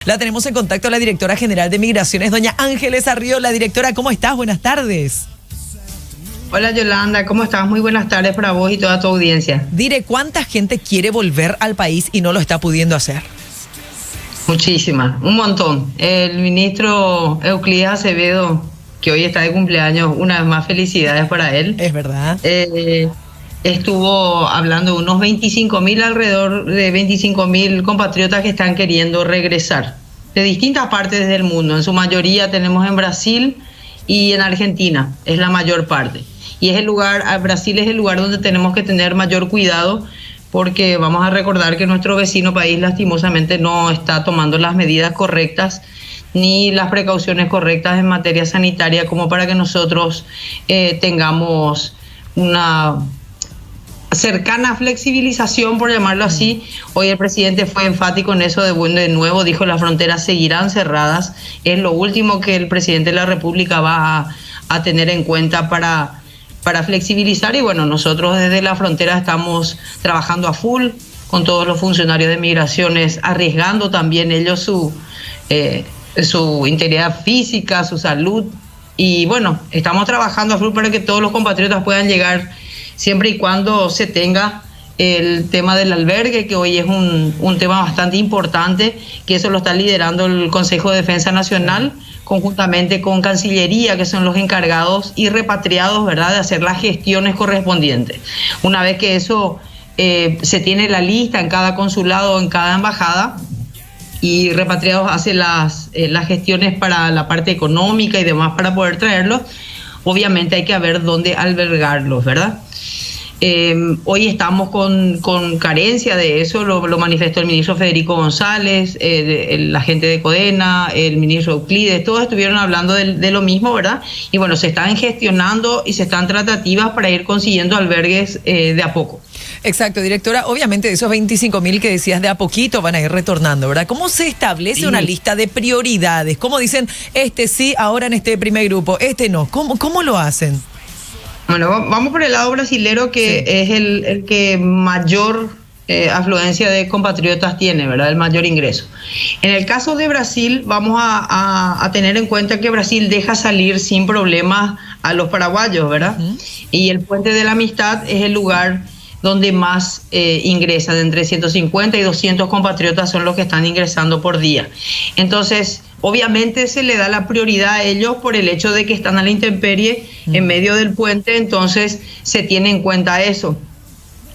La tenemos en contacto la directora general de Migraciones, doña Ángeles Arriola. Directora, ¿cómo estás? Buenas tardes. Hola Yolanda, ¿cómo estás? Muy buenas tardes para vos y toda tu audiencia. Dire, ¿cuánta gente quiere volver al país y no lo está pudiendo hacer? Muchísima, un montón. El ministro Euclides Acevedo, que hoy está de cumpleaños, una vez más felicidades para él. Es verdad. Estuvo hablando de unos 25.000, alrededor de 25.000 compatriotas que están queriendo regresar de distintas partes del mundo. En su mayoría tenemos en Brasil y en Argentina, es la mayor parte. Y es el lugar, Brasil es el lugar donde tenemos que tener mayor cuidado, porque vamos a recordar que nuestro vecino país lastimosamente no está tomando las medidas correctas ni las precauciones correctas en materia sanitaria como para que nosotros tengamos una cercana flexibilización, por llamarlo así. Hoy el presidente fue enfático en eso, de nuevo dijo: las fronteras seguirán cerradas. Es lo último que el presidente de la República va a tener en cuenta para flexibilizar. Y bueno, nosotros desde la frontera estamos trabajando a full con todos los funcionarios de migraciones, arriesgando también ellos su integridad física, su salud. Y bueno, estamos trabajando a full para que todos los compatriotas puedan llegar, siempre y cuando se tenga el tema del albergue, que hoy es un tema bastante importante, que eso lo está liderando el Consejo de Defensa Nacional, conjuntamente con Cancillería, que son los encargados y repatriados, ¿verdad?, de hacer las gestiones correspondientes. Una vez que eso se tiene la lista en cada consulado, en cada embajada, y repatriados hace las gestiones para la parte económica y demás para poder traerlos, obviamente hay que ver dónde albergarlos, ¿verdad? Hoy estamos con carencia de eso, lo manifestó el ministro Federico González, la gente de Codena, el ministro Euclides, todos estuvieron hablando de lo mismo, ¿verdad? Y bueno, se están gestionando y se están tratativas para ir consiguiendo albergues de a poco. Exacto, directora. Obviamente de esos 25.000 que decías, de a poquito van a ir retornando, ¿verdad? ¿Cómo se establece una lista de prioridades? ¿Cómo dicen, este sí, ahora en este primer grupo, este no? ¿Cómo lo hacen? Bueno, vamos por el lado brasilero, que sí, es el que mayor afluencia de compatriotas tiene, ¿verdad? El mayor ingreso. En el caso de Brasil, vamos a tener en cuenta que Brasil deja salir sin problemas a los paraguayos, ¿verdad? Y el Puente de la Amistad es el lugar donde más ingresan, entre 150 y 200 compatriotas son los que están ingresando por día. Entonces, obviamente se le da la prioridad a ellos por el hecho de que están a la intemperie en medio del puente, entonces se tiene en cuenta eso.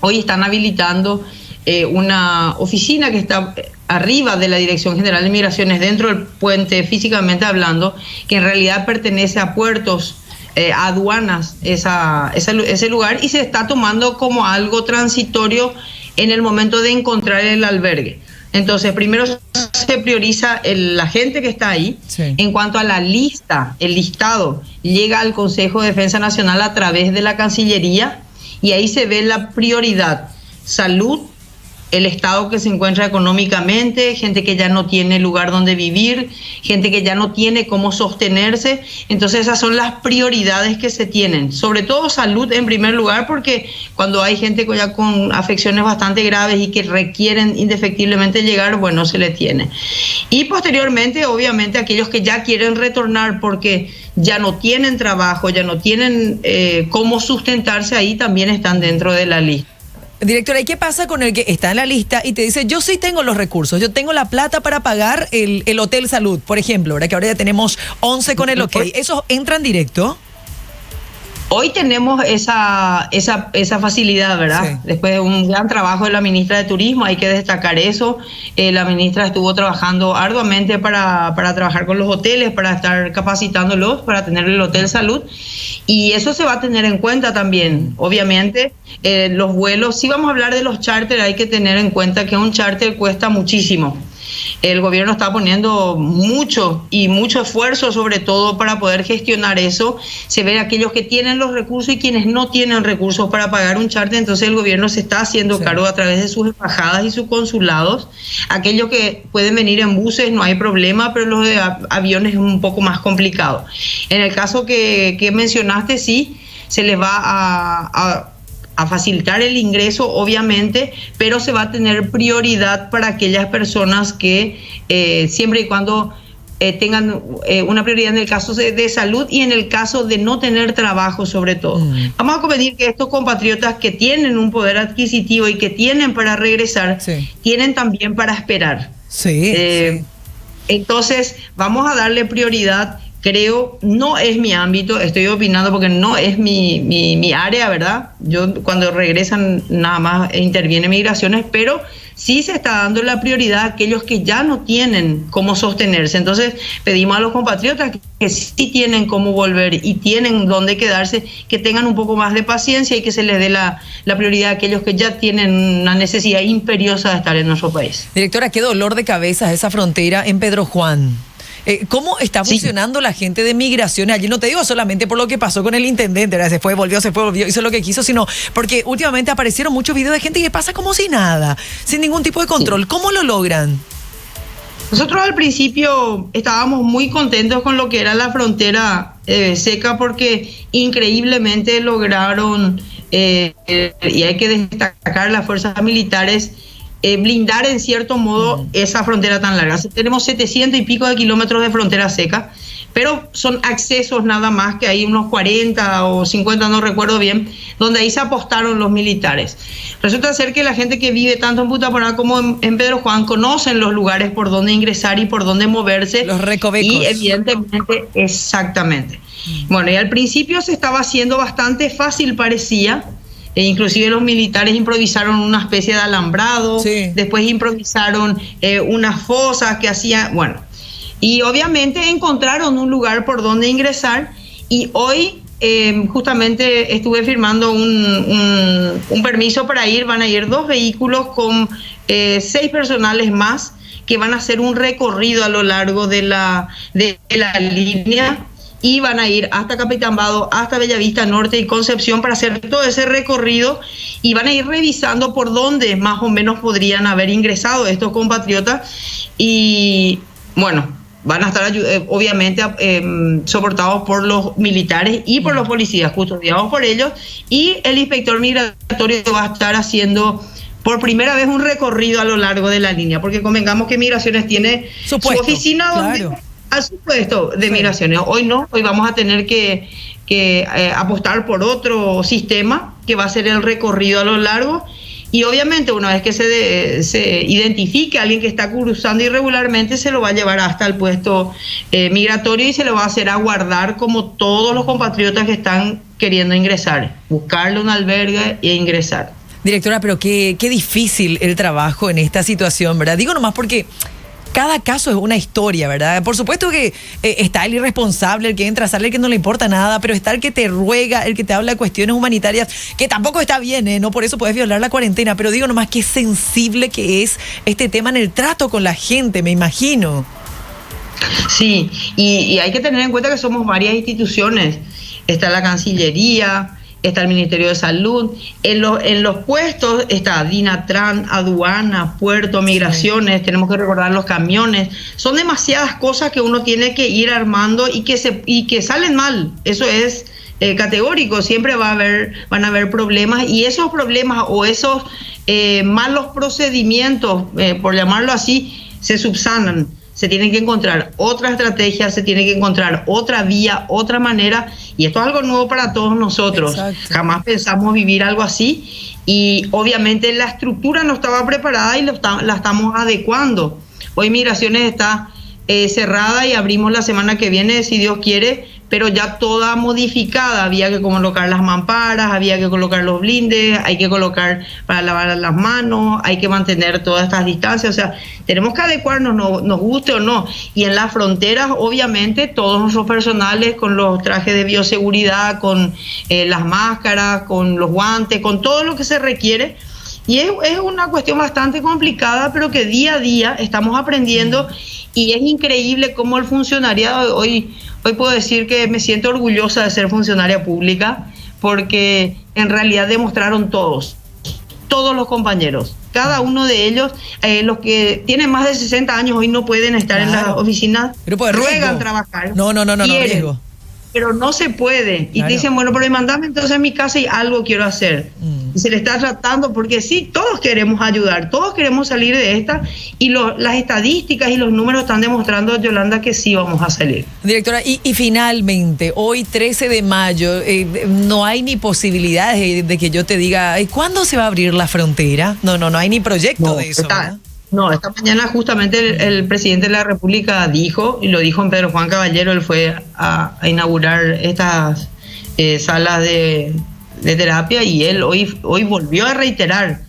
Hoy están habilitando una oficina que está arriba de la Dirección General de Migraciones, dentro del puente, físicamente hablando, que en realidad pertenece a puertos, a aduanas, ese lugar, y se está tomando como algo transitorio en el momento de encontrar el albergue. Entonces, primero se prioriza la gente que está ahí. Sí. En cuanto a la lista, el listado llega al Consejo de Defensa Nacional a través de la Cancillería, y ahí se ve la prioridad: salud, el estado que se encuentra económicamente, gente que ya no tiene lugar donde vivir, gente que ya no tiene cómo sostenerse. Entonces esas son las prioridades que se tienen, sobre todo salud en primer lugar, porque cuando hay gente ya con afecciones bastante graves y que requieren indefectiblemente llegar, bueno, se le tiene. Y posteriormente, obviamente, aquellos que ya quieren retornar porque ya no tienen trabajo, ya no tienen cómo sustentarse, ahí también están dentro de la lista. Directora, ¿y qué pasa con el que está en la lista y te dice, yo sí tengo los recursos, yo tengo la plata para pagar el Hotel Salud, por ejemplo, ¿verdad? Que ahora ya tenemos 11 con el OK? ¿Esos entran directo? Hoy tenemos esa facilidad, ¿verdad? Sí. Después de un gran trabajo de la ministra de Turismo, hay que destacar eso. La ministra estuvo trabajando arduamente para trabajar con los hoteles, para estar capacitándolos, para tener el Hotel Salud. Y eso se va a tener en cuenta también. Obviamente, los vuelos, si vamos a hablar de los charter, hay que tener en cuenta que un charter cuesta muchísimo. El gobierno está poniendo mucho esfuerzo, sobre todo para poder gestionar eso. Se ve aquellos que tienen los recursos y quienes no tienen recursos para pagar un charter, entonces el gobierno se está haciendo cargo a través de sus embajadas y sus consulados. Aquellos que pueden venir en buses no hay problema, pero los de aviones es un poco más complicado. En el caso que mencionaste, sí, se les va a a facilitar el ingreso, obviamente, pero se va a tener prioridad para aquellas personas que siempre y cuando tengan una prioridad en el caso de salud y en el caso de no tener trabajo, sobre todo. Vamos a convenir que estos compatriotas que tienen un poder adquisitivo y que tienen para regresar, tienen también para esperar. Sí. Entonces, vamos a darle prioridad. Creo, no es mi ámbito, estoy opinando porque no es mi área, ¿verdad? Yo cuando regresan nada más interviene migraciones, pero sí se está dando la prioridad a aquellos que ya no tienen cómo sostenerse. Entonces pedimos a los compatriotas que sí tienen cómo volver y tienen dónde quedarse, que tengan un poco más de paciencia y que se les dé la prioridad a aquellos que ya tienen una necesidad imperiosa de estar en nuestro país. Directora, qué dolor de cabeza esa frontera en Pedro Juan. ¿Cómo está funcionando la gente de migraciones allí? No te digo solamente por lo que pasó con el intendente, ¿verdad? Se fue, volvió, hizo lo que quiso, sino porque últimamente aparecieron muchos videos de gente que pasa como si nada, sin ningún tipo de control. ¿Cómo lo logran? Nosotros al principio estábamos muy contentos con lo que era la frontera seca porque increíblemente lograron, y hay que destacar las fuerzas militares, blindar en cierto modo esa frontera tan larga. Tenemos 700 y pico de kilómetros de frontera seca, pero son accesos nada más, que hay unos 40 o 50, no recuerdo bien, donde ahí se apostaron los militares. Resulta ser que la gente que vive tanto en Putapará como en Pedro Juan conocen los lugares por donde ingresar y por donde moverse. Los recovecos. Y evidentemente, exactamente. Bueno, y al principio se estaba haciendo bastante fácil, parecía. Inclusive los militares improvisaron una especie de alambrado, después improvisaron unas fosas que hacían, bueno, y obviamente encontraron un lugar por donde ingresar, y hoy justamente estuve firmando un permiso para ir, van a ir 2 vehículos con 6 personales más que van a hacer un recorrido a lo largo de la línea. Y van a ir hasta Capitán Vado, hasta Bellavista Norte y Concepción para hacer todo ese recorrido, y van a ir revisando por dónde más o menos podrían haber ingresado estos compatriotas. Y bueno, van a estar obviamente soportados por los militares y por los policías, custodiados por ellos, y el inspector migratorio va a estar haciendo por primera vez un recorrido a lo largo de la línea, porque convengamos que Migraciones tiene su oficina donde... Al supuesto de migraciones. Hoy no, hoy vamos a tener que apostar por otro sistema que va a ser el recorrido a lo largo, y obviamente una vez que se identifique a alguien que está cruzando irregularmente, se lo va a llevar hasta el puesto migratorio y se lo va a hacer aguardar como todos los compatriotas que están queriendo ingresar, buscarle un albergue e ingresar. Directora, pero qué difícil el trabajo en esta situación, ¿verdad? Digo nomás porque... cada caso es una historia, ¿verdad? Por supuesto que está el irresponsable, el que entra, sale, el que no le importa nada, pero está el que te ruega, el que te habla de cuestiones humanitarias, que tampoco está bien, ¿eh? No por eso puedes violar la cuarentena, pero digo nomás qué sensible que es este tema en el trato con la gente, me imagino. Sí, y hay que tener en cuenta que somos varias instituciones. Está la Cancillería, está el Ministerio de Salud, en los puestos está Dinatran, aduana, puerto, migraciones, tenemos que recordar los camiones. Son demasiadas cosas que uno tiene que ir armando y que salen mal. Eso es categórico, siempre van a haber problemas, y esos problemas o esos malos procedimientos, por llamarlo así, se subsanan. Se tienen que encontrar otra estrategia, se tiene que encontrar otra vía, otra manera, y esto es algo nuevo para todos nosotros. Exacto. Jamás pensamos vivir algo así, y obviamente la estructura no estaba preparada y la estamos adecuando. Hoy Migraciones está cerrada y abrimos la semana que viene, si Dios quiere, pero ya toda modificada. Había que colocar las mamparas, había que colocar los blindes, hay que colocar para lavar las manos, hay que mantener todas estas distancias. O sea, tenemos que adecuarnos, nos guste o no. Y en las fronteras, obviamente, todos nuestros personales con los trajes de bioseguridad, con las máscaras, con los guantes, con todo lo que se requiere. Y es una cuestión bastante complicada, pero que día a día estamos aprendiendo, y es increíble cómo el funcionariado, hoy puedo decir que me siento orgullosa de ser funcionaria pública, porque en realidad demostraron todos los compañeros, cada uno de ellos, los que tienen más de 60 años hoy no pueden estar en las oficinas, ruegan trabajar. No, riesgo. pero no se puede. Y Claro. te dicen, bueno, pero mandame entonces a mi casa y algo quiero hacer. Y se le está tratando, porque sí, todos queremos ayudar, todos queremos salir de esta, y las estadísticas y los números están demostrando, Yolanda, que sí vamos a salir. Directora, y finalmente, hoy 13 de mayo, no hay ni posibilidades de que yo te diga, "Ay, ¿cuándo se va a abrir la frontera?" No hay ni proyecto de eso, ¿verdad? No, esta mañana justamente el presidente de la República dijo, y lo dijo en Pedro Juan Caballero, él fue a inaugurar estas salas de terapia, y él hoy volvió a reiterar,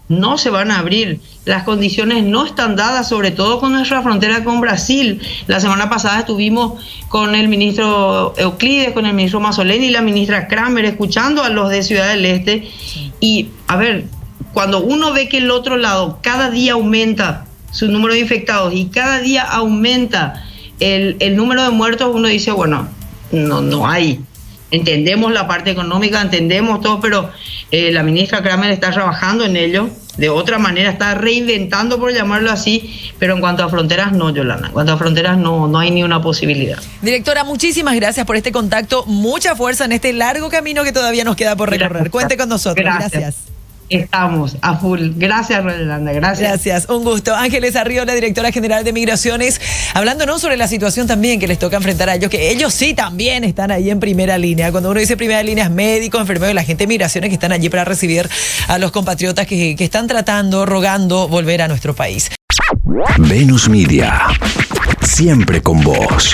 no se van a abrir, las condiciones no están dadas, sobre todo con nuestra frontera con Brasil. La semana pasada estuvimos con el ministro Euclides, con el ministro Mazzoleni y la ministra Kramer, escuchando a los de Ciudad del Este, y a ver, cuando uno ve que el otro lado cada día aumenta su número de infectados y cada día aumenta el número de muertos, uno dice, bueno, no hay. Entendemos la parte económica, entendemos todo, pero la ministra Kramer está trabajando en ello. De otra manera, está reinventando, por llamarlo así, pero en cuanto a fronteras, no, Yolanda. En cuanto a fronteras, no hay ni una posibilidad. Directora, muchísimas gracias por este contacto. Mucha fuerza en este largo camino que todavía nos queda por recorrer. Gracias. Cuente con nosotros. Gracias. Estamos a full. Gracias, Yolanda. Gracias. Gracias, un gusto. Ángeles Arriola, directora general de Migraciones, hablándonos sobre la situación también que les toca enfrentar a ellos, que ellos sí también están ahí en primera línea. Cuando uno dice primera línea es médicos, enfermeros, la gente de Migraciones que están allí para recibir a los compatriotas que están tratando, rogando volver a nuestro país. Venus Media, siempre con vos.